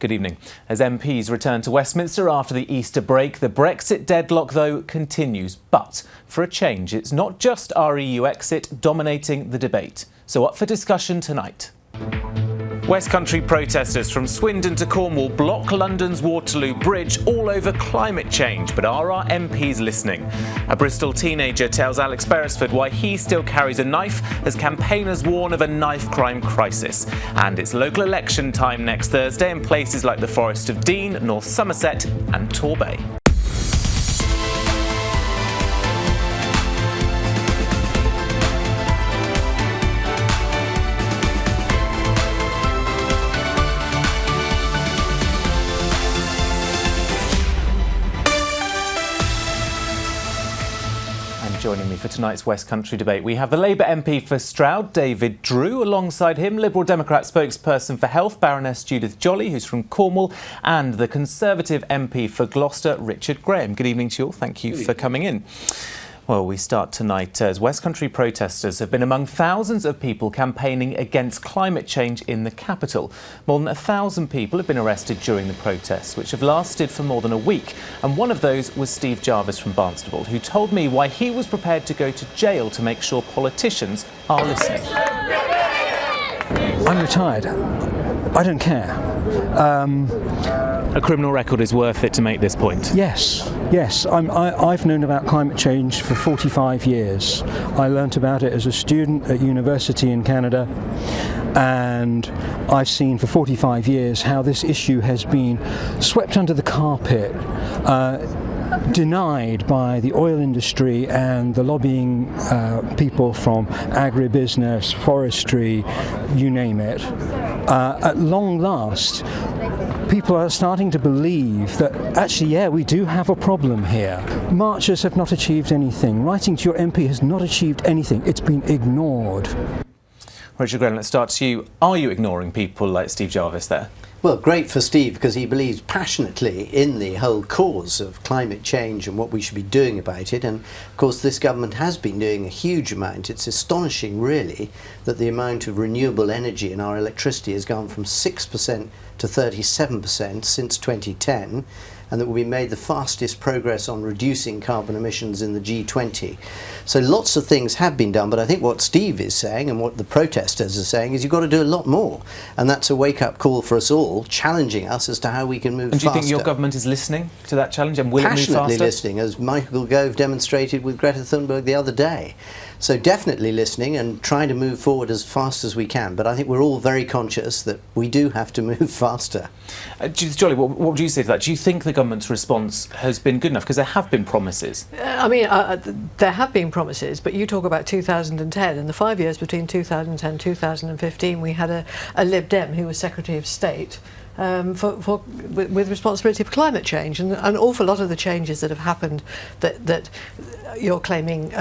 Good evening. As MPs return to Westminster after the Easter break, the Brexit deadlock, though, continues. But for a change, it's not just our EU exit dominating the debate. So up for discussion tonight. West Country protesters from Swindon to Cornwall block London's Waterloo Bridge all over climate change. But are our MPs listening? A Bristol teenager tells Alex Beresford why he still carries a knife as campaigners warn of a knife crime crisis. And it's local election time next Thursday in places like the Forest of Dean, North Somerset and Torbay. Joining me for tonight's West Country debate, we have the Labour MP for Stroud, David Drew. Alongside him, Liberal Democrat spokesperson for Health, Baroness Judith Jolly, who's from Cornwall, and the Conservative MP for Gloucester, Richard Graham. Good evening to you all. Thank you for coming in. Well, we start tonight as West Country protesters have been among thousands of people campaigning against climate change in the capital. More than 1,000 people have been arrested during the protests, which have lasted for more than a week. And one of those was Steve Jarvis from Barnstaple, who told me why he was prepared to go to jail to make sure politicians are listening. I'm retired. I don't care. A criminal record is worth it to make this point? Yes. I've known about climate change for 45 years. I learnt about it as a student at university in Canada, and I've seen for 45 years how this issue has been swept under the carpet, denied by the oil industry and the lobbying people from agribusiness, forestry, you name it. At long last, people are starting to believe that actually, yeah, we do have a problem here. Marchers have not achieved anything. Writing to your MP has not achieved anything. It's been ignored. Richard Graham, let's start to you. Are you ignoring people like Steve Jarvis there? Well, great for Steve, because he believes passionately in the whole cause of climate change and what we should be doing about it. And of course, this government has been doing a huge amount. It's astonishing, really, that the amount of renewable energy in our electricity has gone from 6% to 37% since 2010. And that we made the fastest progress on reducing carbon emissions in the G20. So lots of things have been done, but I think what Steve is saying and what the protesters are saying is you've got to do a lot more. And that's a wake-up call for us all, challenging us as to how we can move faster. And do you think your government is listening to that challenge and will it move faster? Passionately listening, as Michael Gove demonstrated with Greta Thunberg the other day. So definitely listening and trying to move forward as fast as we can. But I think we're all very conscious that we do have to move faster. Judith Jolly, what would you say to that? Do you think the government's response has been good enough? Because there have been promises. There have been promises, but you talk about 2010. In the 5 years between 2010 and 2015, we had a Lib Dem who was Secretary of State with responsibility for climate change, and an awful lot of the changes that have happened that you're claiming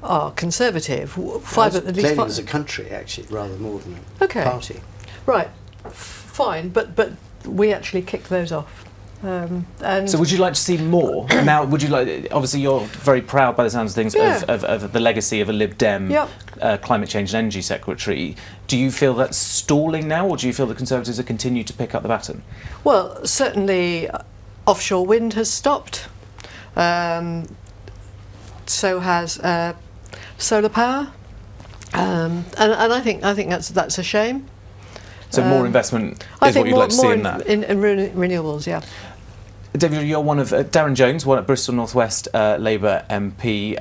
are conservative. Claiming as a country, actually, rather more than a party. Right, fine, but we actually kicked those off. And so would you like to see more? Now, would you like? Obviously, you're very proud, by the sounds of things, of the legacy of a Lib Dem climate change and energy secretary. Do you feel that's stalling now, or do you feel the Conservatives have continued to pick up the baton? Well, certainly, offshore wind has stopped. So has solar power, and I think that's a shame. So more investment is what you'd like to see in that? In renewables, yeah. David, you're one of Darren Jones, one at Bristol North West Labour MP.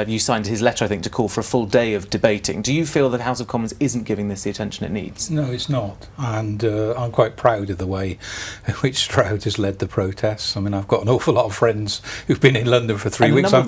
You signed his letter, I think, to call for a full day of debating. Do you feel that House of Commons isn't giving this the attention it needs? No, it's not. And I'm quite proud of the way in which Stroud has led the protests. I mean, I've got an awful lot of friends who've been in London for 3 weeks. I'm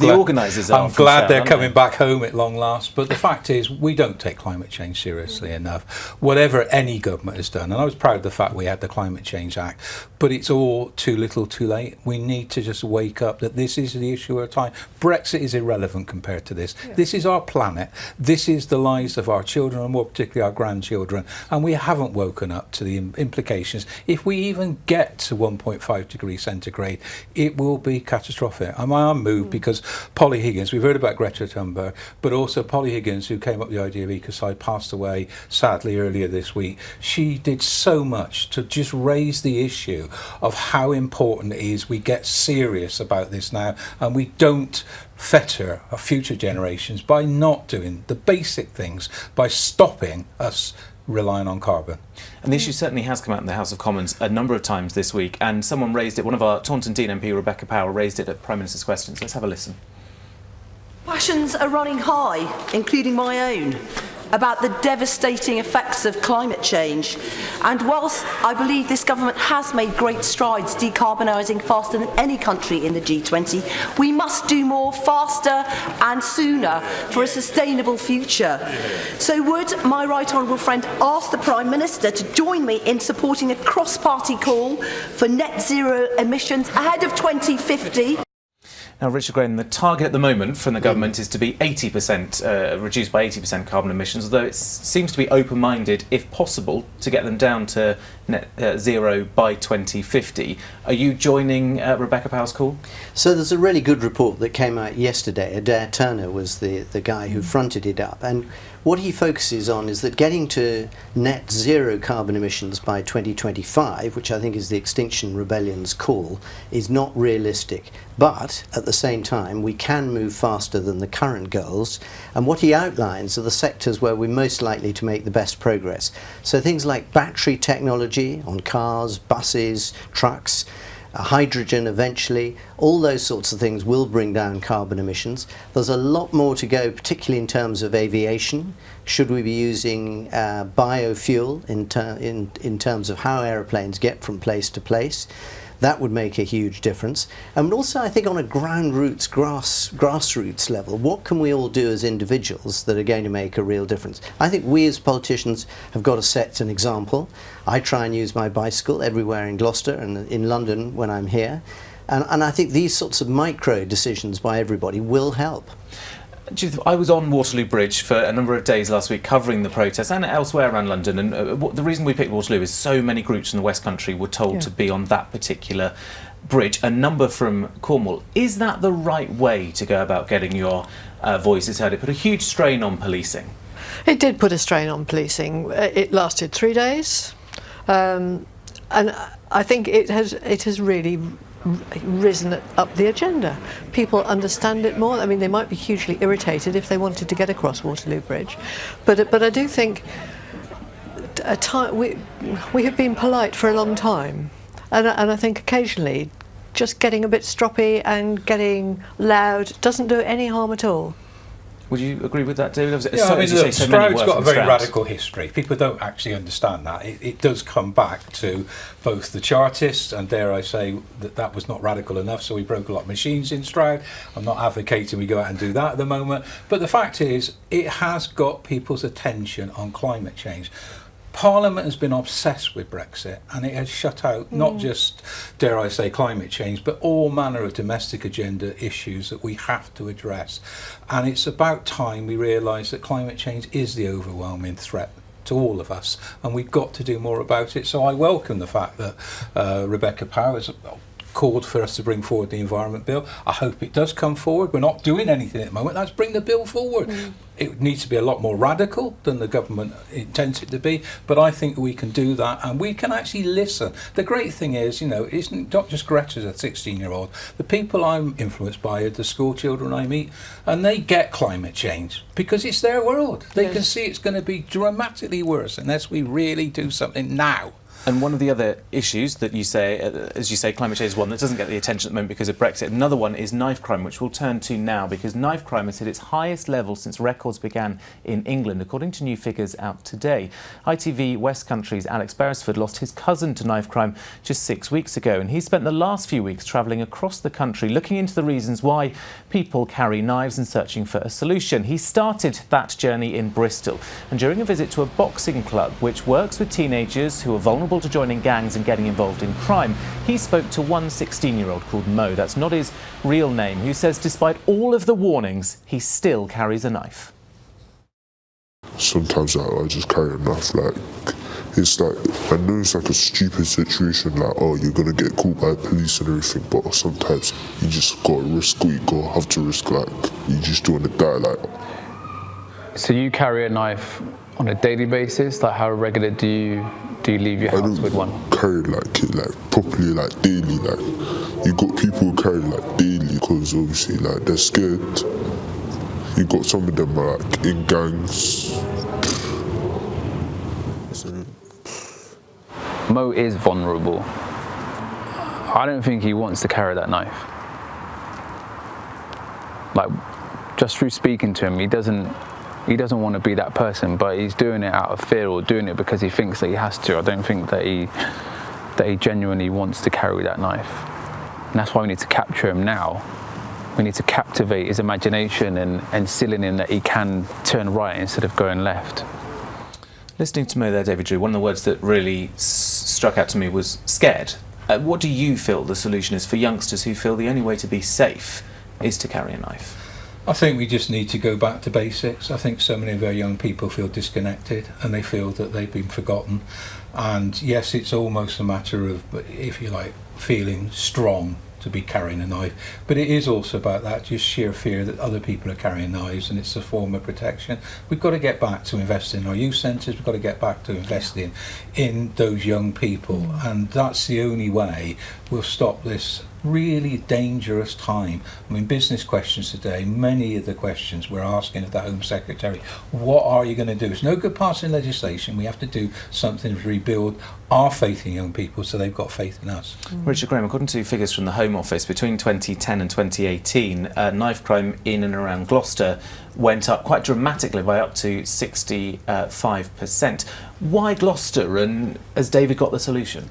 glad they're coming back home at long last. But the fact is, we don't take climate change seriously enough, whatever any government has done. And I was proud of the fact we had the Climate Change Act. But it's all too little, too late. We need to just wake up that this is the issue of time. Brexit is irrelevant compared to this. Yeah. This is our planet. This is the lives of our children, and more particularly our grandchildren. And we haven't woken up to the implications. If we even get to 1.5 degrees centigrade, it will be catastrophic. I'm moved because Polly Higgins, we've heard about Greta Thunberg, but also Polly Higgins, who came up with the idea of ecocide, passed away sadly earlier this week. She did so much to just raise the issue of how important it is we get serious about this now, and we don't fetter our future generations by not doing the basic things, by stopping us relying on carbon. And the issue certainly has come out in the House of Commons a number of times this week, and someone raised it, one of our Taunton Dean MP, Rebecca Powell, raised it at Prime Minister's Questions. Let's have a listen. Passions are running high, including my own, about the devastating effects of climate change. And whilst I believe this government has made great strides decarbonising faster than any country in the G20, we must do more faster and sooner for a sustainable future. So would my right honourable friend ask the Prime Minister to join me in supporting a cross-party call for net zero emissions ahead of 2050? Now, Richard Graham, the target at the moment from the government is to be 80%, reduced by 80% carbon emissions, although it seems to be open-minded, if possible, to get them down to net zero by 2050. Are you joining Rebecca Powell's call? So there's a really good report that came out yesterday. Adair Turner was the guy who fronted it up, and what he focuses on is that getting to net zero carbon emissions by 2025, which I think is the Extinction Rebellion's call, is not realistic. But at the same time, we can move faster than the current goals. And what he outlines are the sectors where we're most likely to make the best progress. So things like battery technology on cars, buses, trucks, hydrogen eventually, all those sorts of things will bring down carbon emissions. There's a lot more to go, particularly in terms of aviation. Should we be using biofuel in terms of how aeroplanes get from place to place? That would make a huge difference. And also, I think, on a grassroots level, what can we all do as individuals that are going to make a real difference? I think we as politicians have got to set an example. I try and use my bicycle everywhere in Gloucester and in London when I'm here. And I think these sorts of micro decisions by everybody will help. Judith, I was on Waterloo Bridge for a number of days last week covering the protests and elsewhere around London, and the reason we picked Waterloo is so many groups in the West Country were told to be on that particular bridge, a number from Cornwall. Is that the right way to go about getting your voices heard? It put a huge strain on policing. It did put a strain on policing. It lasted 3 days, and I think it has really risen up the agenda. People understand it more. I mean, they might be hugely irritated if they wanted to get across Waterloo Bridge, but I do think we have been polite for a long time, and I think occasionally just getting a bit stroppy and getting loud doesn't do any harm at all. Would you agree with that, David? Yeah, I mean, look, Stroud's got a very radical history. People don't actually understand that. It does come back to both the Chartists, and dare I say that was not radical enough, so we broke a lot of machines in Stroud. I'm not advocating we go out and do that at the moment, but the fact is, it has got people's attention on climate change. Parliament has been obsessed with Brexit, and it has shut out not just, dare I say, climate change, but all manner of domestic agenda issues that we have to address. And it's about time we realise that climate change is the overwhelming threat to all of us, and we've got to do more about it. So I welcome the fact that Rebecca Powell has called for us to bring forward the Environment Bill. I hope it does come forward. We're not doing anything at the moment. Let's bring the bill forward. It needs to be a lot more radical than the government intends it to be, but I think we can do that, and we can actually listen. The great thing is, you know, it's not just Greta's a 16-year-old. The people I'm influenced by are the school children I meet, and they get climate change because it's their world. They can see it's going to be dramatically worse unless we really do something now. And one of the other issues that you say, as you say, climate change is one that doesn't get the attention at the moment because of Brexit. Another one is knife crime, which we'll turn to now, because knife crime has hit its highest level since records began in England, according to new figures out today. ITV West Country's Alex Beresford lost his cousin to knife crime just 6 weeks ago, and he spent the last few weeks travelling across the country looking into the reasons why people carry knives and searching for a solution. He started that journey in Bristol, and during a visit to a boxing club which works with teenagers who are vulnerable vulnerable to joining gangs and getting involved in crime. He spoke to one 16-year-old called Mo, that's not his real name, who says despite all of the warnings, he still carries a knife. Sometimes I just carry a knife, it's like, I know it's like a stupid situation, oh, you're gonna get caught by police and everything, but sometimes you just gotta risk what you have to risk, you just don't want to die, So you carry a knife on a daily basis? How regular do you leave your house with one? I don't carry it properly, daily, you got people who carry daily, because obviously they're scared. You got some of them are in gangs. Mo is vulnerable. I don't think he wants to carry that knife. Just through speaking to him, he doesn't want to be that person, but he's doing it out of fear or doing it because he thinks that he has to. I don't think that he genuinely wants to carry that knife. And that's why we need to capture him now. We need to captivate his imagination and instill in him that he can turn right instead of going left. Listening to Mo there, David Drew, one of the words that really struck out to me was scared. What do you feel the solution is for youngsters who feel the only way to be safe is to carry a knife? I think we just need to go back to basics. I think so many of our young people feel disconnected and they feel that they've been forgotten. And yes, it's almost a matter of, if you like, feeling strong to be carrying a knife, but it is also about that just sheer fear that other people are carrying knives, and it's a form of protection. We've got to get back to investing in our youth centres, we've got to get back to investing in those young people, and that's the only way we'll stop this really dangerous time. I mean, business questions today, many of the questions we're asking of the Home Secretary, what are you going to do? It's no good passing legislation, we have to do something to rebuild our faith in young people so they've got faith in us. Richard Graham, according to figures from the Home Office, between 2010 and 2018, knife crime in and around Gloucester went up quite dramatically by up to 65%. Why Gloucester, and has David got the solution?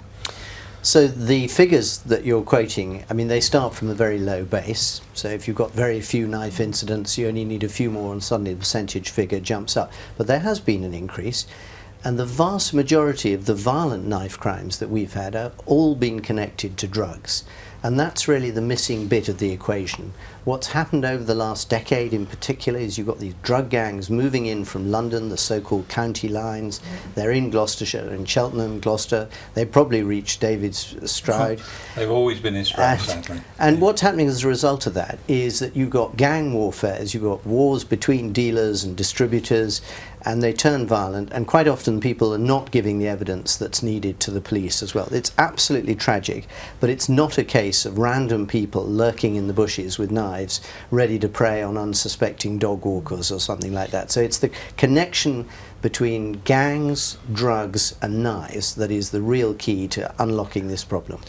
So the figures that you're quoting, I mean, they start from a very low base. So if you've got very few knife incidents, you only need a few more, and suddenly the percentage figure jumps up. But there has been an increase, and the vast majority of the violent knife crimes that we've had have all been connected to drugs. And that's really the missing bit of the equation. What's happened over the last decade in particular is you've got these drug gangs moving in from London, the so-called county lines. They're in Gloucestershire, in Cheltenham, Gloucester. They probably reached David's Stroud. They've always been in Stroud, sadly. And what's happening as a result of that is that you've got gang warfare, you've got wars between dealers and distributors, and they turn violent, and quite often people are not giving the evidence that's needed to the police as well. It's absolutely tragic, but it's not a case of random people lurking in the bushes with knives ready to prey on unsuspecting dog walkers or something like that. So it's the connection between gangs, drugs and knives that is the real key to unlocking this problem.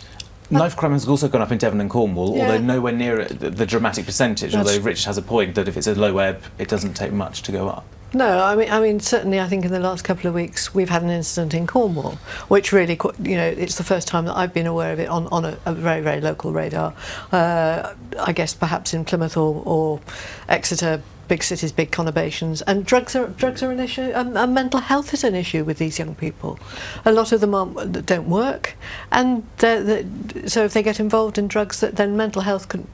Knife crime has also gone up in Devon and Cornwall, although nowhere near the dramatic percentage, although Rich has a point that if it's a low ebb, it doesn't take much to go up. No, I mean, certainly I think in the last couple of weeks we've had an incident in Cornwall, which really, it's the first time that I've been aware of it on a very, very local radar. I guess perhaps in Plymouth or Exeter, big cities, big conurbations, and drugs are an issue, and mental health is an issue with these young people. A lot of them don't work, and so if they get involved in drugs, then mental health can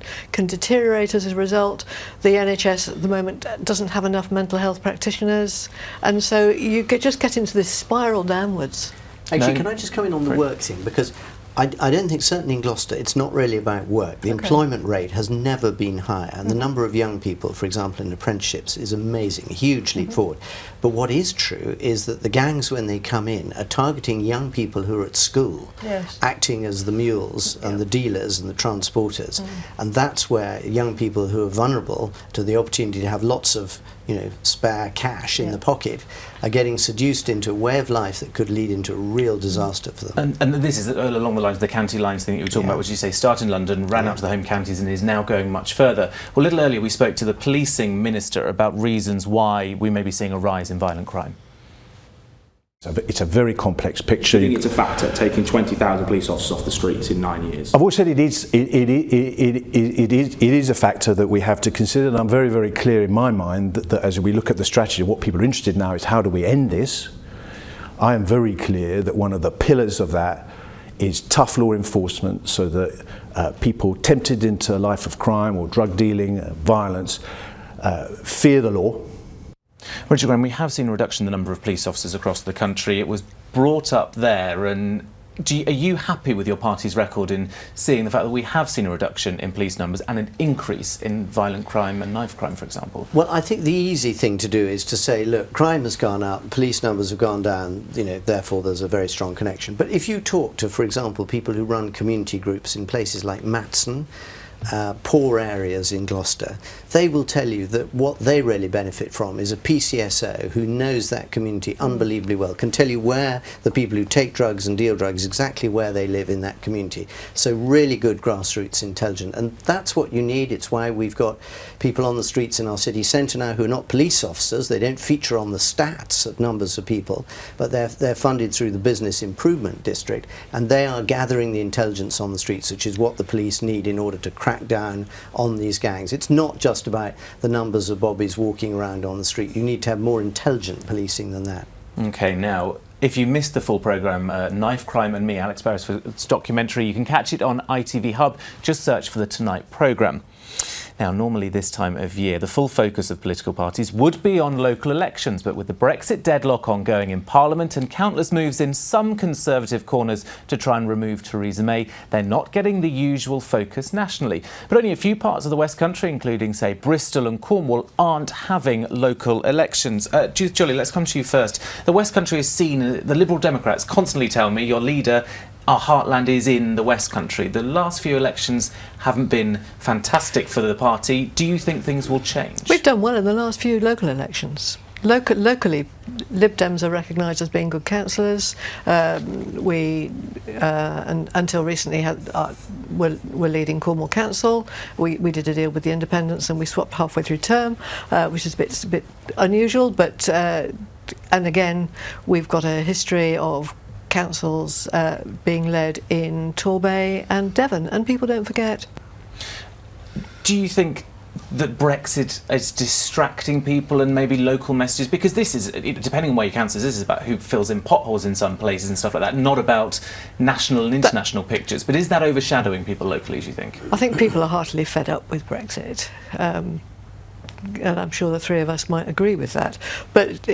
deteriorate as a result. The NHS at the moment doesn't have enough mental health practitioners, and so you just get into this spiral downwards. Actually, can I just come in on the work thing, because I don't think, certainly in Gloucester, it's not really about work. The employment rate has never been higher, and the number of young people, for example, in apprenticeships is amazing, a huge leap forward. But what is true is that the gangs, when they come in, are targeting young people who are at school, acting as the mules and the dealers and the transporters. And that's where young people who are vulnerable to the opportunity to have lots of spare cash in the pocket are getting seduced into a way of life that could lead into a real disaster for them. And this is along the lines of the county lines thing that you were talking about, which you say started in London, ran out to the home counties and is now going much further. Well, a little earlier we spoke to the policing minister about reasons why we may be seeing a rise in violent crime. It's a very complex picture. I think it's a factor, taking 20,000 police officers off the streets in 9 years. I've always said it is a factor that we have to consider, and I'm very, very clear in my mind that as we look at the strategy, what people are interested in now is how do we end this? I am very clear that one of the pillars of that is tough law enforcement, so that people tempted into a life of crime or drug dealing, violence, fear the law. Richard Graham, we have seen a reduction in the number of police officers across the country. It was brought up there, and are you happy with your party's record in seeing the fact that we have seen a reduction in police numbers and an increase in violent crime and knife crime, for example? Well, I think the easy thing to do is to say, look, crime has gone up, police numbers have gone down, therefore there's a very strong connection. But if you talk to, for example, people who run community groups in places like Matson, poor areas in Gloucester, they will tell you that what they really benefit from is a PCSO who knows that community unbelievably well, can tell you where the people who take drugs and deal drugs, exactly where they live in that community. So really good grassroots intelligence, and that's what you need. It's why we've got people on the streets in our city centre now who are not police officers. They don't feature on the stats of numbers of people, but they're funded through the Business Improvement District, and they are gathering the intelligence on the streets, which is what the police need in order to crack down on these gangs. It's not just about the numbers of bobbies walking around on the street. You need to have more intelligent policing than that. Okay, now, if you missed the full programme, Knife, Crime and Me, Alex Beresford's documentary, you can catch it on ITV Hub. Just search for the Tonight programme. Now, normally this time of year, the full focus of political parties would be on local elections, but with the Brexit deadlock ongoing in Parliament and countless moves in some Conservative corners to try and remove Theresa May, they're not getting the usual focus nationally. But only a few parts of the West Country, including, say, Bristol and Cornwall, aren't having local elections. Judith Jolly, let's come to you first. The West Country is seen, the Liberal Democrats constantly tell me, your leader, our heartland is in the West Country. The last few elections haven't been fantastic for the party. Do you think things will change? We've done well in the last few local elections. Locally, Lib Dems are recognised as being good councillors. We, until recently, were leading Cornwall Council. We did a deal with the independents and we swapped halfway through term, which is a bit unusual. But and again, we've got a history of councils being led in Torbay and Devon, and people don't forget. Do you think that Brexit is distracting people and maybe local messages? Because this is, depending on where you council, this is about who fills in potholes in some places and stuff like that, not about national and international pictures. But is that overshadowing people locally, do you think? I think people are heartily fed up with Brexit. And I'm sure the three of us might agree with that. But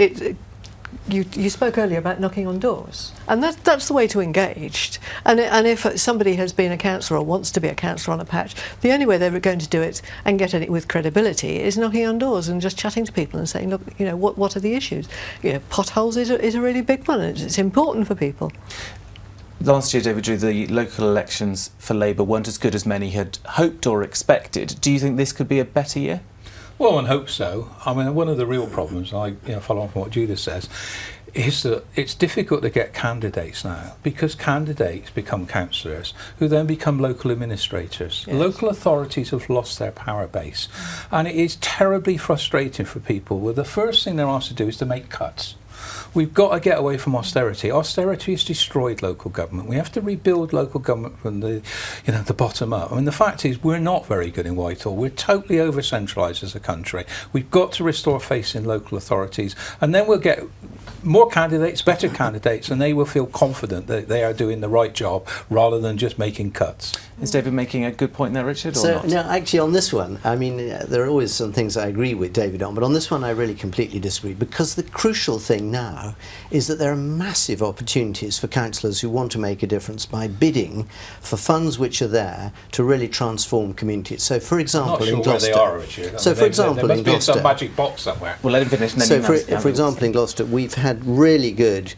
you spoke earlier about knocking on doors, and that's the way to engage. And if somebody has been a councillor or wants to be a councillor on a patch, the only way they're going to do it and get it with credibility is knocking on doors and just chatting to people and saying, look, what are the issues? Potholes is a really big one, and it's important for people. Last year, David Drew, the local elections for Labour weren't as good as many had hoped or expected. Do you think this could be a better year? Well, I hope so. I mean, one of the real problems, I follow on from what Judith says, is that it's difficult to get candidates now because candidates become councillors who then become local administrators. Yes. Local authorities have lost their power base, and it is terribly frustrating for people where the first thing they're asked to do is to make cuts. We've got to get away from austerity. Austerity has destroyed local government. We have to rebuild local government from the bottom up. I mean, the fact is we're not very good in Whitehall. We're totally over-centralised as a country. We've got to restore faith in local authorities, and then we'll get more candidates, better candidates, and they will feel confident that they are doing the right job rather than just making cuts. Is David making a good point there, Richard, or not? No, actually on this one, I mean, there are always some things I agree with David on, but on this one I really completely disagree, because the crucial thing now is that there are massive opportunities for councillors who want to make a difference by bidding for funds which are there to really transform communities. So, for example, in Gloucester, where they are, Richard. So, for example, there in Gloucester, must be some magic box somewhere. Well, let him finish. And then for example, in Gloucester, we've had really good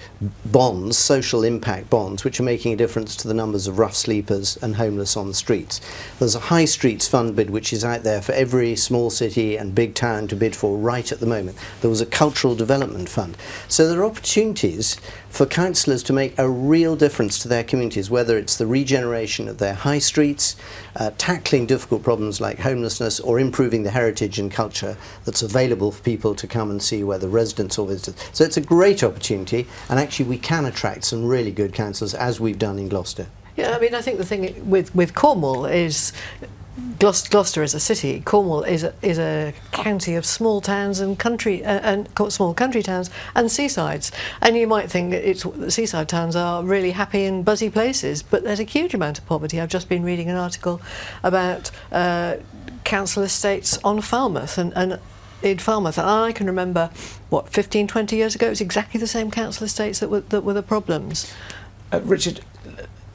bonds, social impact bonds, which are making a difference to the numbers of rough sleepers and homeless on the streets. There's a High Streets fund bid which is out there for every small city and big town to bid for right at the moment. There was a cultural development fund. So there are opportunities for councillors to make a real difference to their communities, whether it's the regeneration of their high streets, tackling difficult problems like homelessness, or improving the heritage and culture that's available for people to come and see, whether residents or visitors. So it's a great opportunity, and actually we can attract some really good councillors, as we've done in Gloucester. Yeah, I mean, I think the thing with Cornwall is Gloucester is a city. Cornwall is a county of small towns and small country towns and seasides. And you might think that seaside towns are really happy and buzzy places, but there's a huge amount of poverty. I've just been reading an article about council estates on Falmouth and in Falmouth, and I can remember 15, 20 years ago it was exactly the same council estates that were the problems. Richard,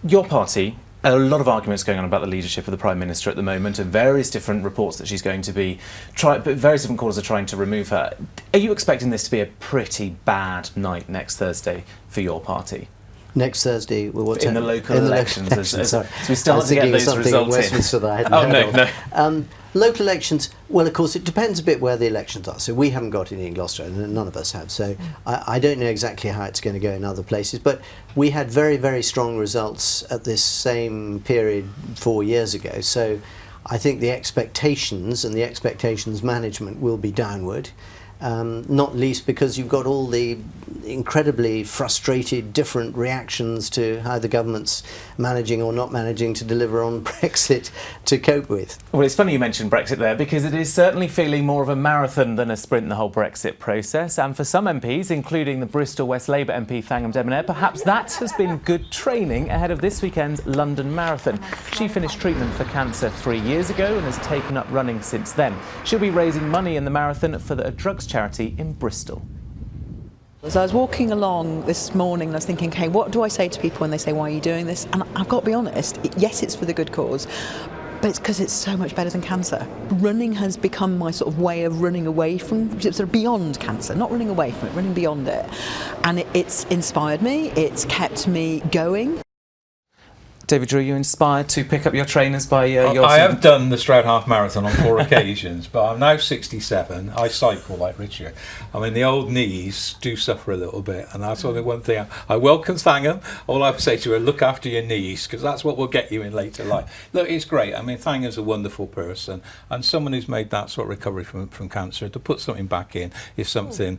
your party, a lot of arguments going on about the leadership of the Prime Minister at the moment, and various different reports that she's going to be various different causes are trying to remove her. Are you expecting this to be a pretty bad night next Thursday for your party? Next Thursday, in the local elections, as we start to get those results in. That I hadn't heard of. Local elections, well, of course, it depends a bit where the elections are. So we haven't got any in Gloucester, and none of us have. So I don't know exactly how it's going to go in other places. But we had very, very strong results at this same period 4 years ago. So I think the expectations and the expectations management will be downward. Not least because you've got all the incredibly frustrated different reactions to how the government's managing or not managing to deliver on Brexit to cope with. Well, it's funny you mentioned Brexit there, because it is certainly feeling more of a marathon than a sprint, the whole Brexit process. And for some MPs, including the Bristol West Labour MP Thangham Debonair, perhaps that has been good training ahead of this weekend's London Marathon. She finished treatment for cancer 3 years ago and has taken up running since then. She'll be raising money in the marathon for a drugs charity in Bristol. As I was walking along this morning, I was thinking, okay, what do I say to people when they say, why are you doing this? And I've got to be honest, yes, it's for the good cause, but it's because it's so much better than cancer. Running has become my sort of way of running away from, sort of beyond cancer, not running away from it, running beyond it. And it's inspired me, it's kept me going. David Drew, are you inspired to pick up your trainers by your... I have done the Stroud Half Marathon on 4 occasions, but I'm now 67. I cycle like Richard. I mean, the old knees do suffer a little bit, and that's the one thing. I welcome Thangham. All I would say to her, look after your knees, because that's what will get you in later life. Look, it's great. I mean, Thangham's a wonderful person, and someone who's made that sort of recovery from cancer, to put something back in is something...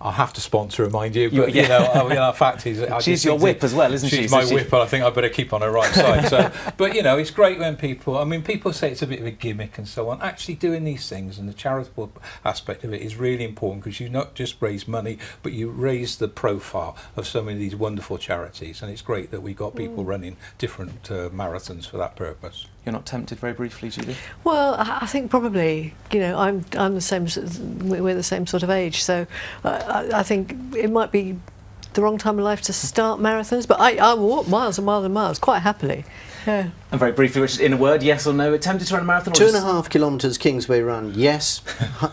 I'll have to sponsor her, mind you, but you know, I mean, the fact is, she's your whip as well, isn't she? She's my whip, and I think I better keep on her right side. So, but you know, it's great when people say it's a bit of a gimmick and so on. Actually, doing these things and the charitable aspect of it is really important, because you not just raise money, but you raise the profile of so many of these wonderful charities, and it's great that we got people running different marathons for that purpose. You're not tempted, very briefly, Judith? Well, I think probably, you know, I'm the same. We're the same sort of age, so I think it might be the wrong time of life to start marathons. But I walk miles and miles and miles quite happily. Yeah. And very briefly, Richard, in a word, yes or no, attempted to run a marathon? 2.5 kilometres Kingsway Run, yes.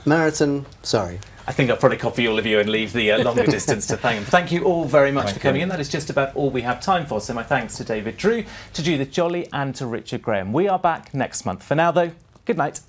Marathon, sorry. I think I'll probably copy all of you and leave the longer distance to Thangham. Thank you all very much for coming in. That is just about all we have time for. So my thanks to David Drew, to Judith Jolly and to Richard Graham. We are back next month. For now, though, good night.